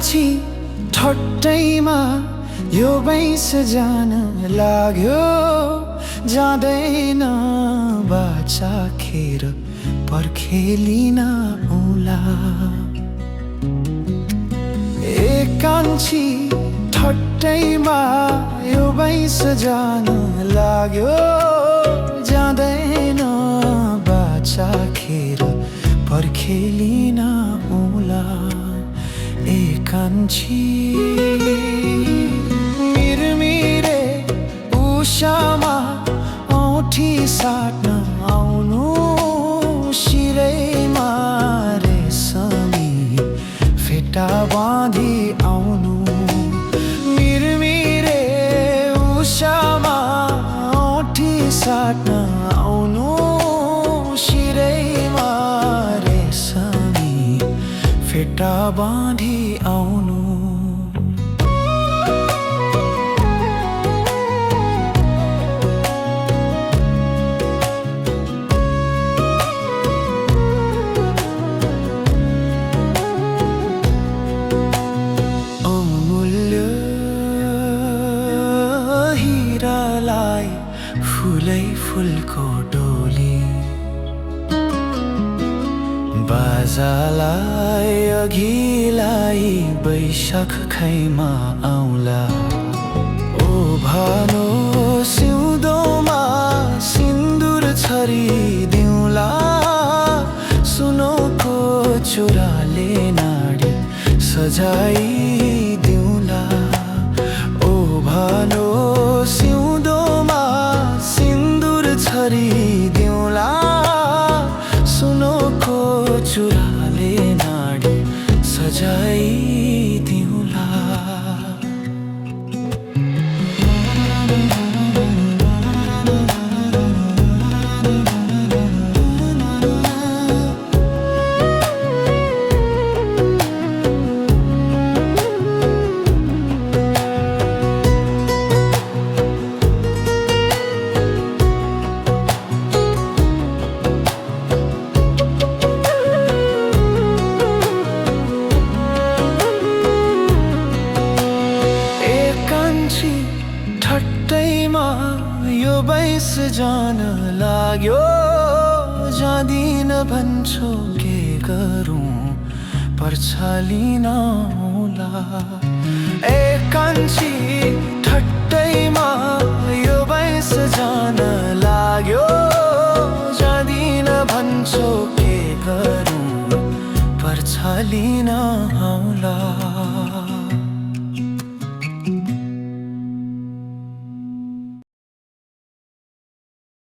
कान्छी ठट्टैमा यो बैंस जान लाग्यो, जाँदैन बाचा खेर पर्खेलिन औला। ए कान्छी ठट्टैमा यो बैंस जान लाग्यो, जाँदैन बाचा खेर पर्खेलिन औला। ए कान्छी मिरमिरे उषामा औँठी साट्न आउनु, शिरैमा रेशमी फेटा बाँधी आउनु। मिरमिरे उषामा औँठी साट्न आउनु, शिरैमा रेशमी फेटा बाँधी आउनु। फुलै फुलको डोली बाजालाई अघिलाई बैशाख खैमा आउला। ओ भानो सिउँदोमा सिन्दुर छरी दिउँला, सुनको चुराले नाडी सजाई दिउँला। ओ भानो सिउँदोमा सिन्दुर छरी दिउँला, सुनको चुराले नाडी सजाई दिउँला। ठट्टैमा यो बैंस जान लाग्यो, जाँदिन भन्छौ के गरौँ पर्छालिन औला। ए कान्छी ठट्टैमा यो बैंस जान लाग्यो, जाँदिन भन्छौ के गरौँ पर्छालिन औला।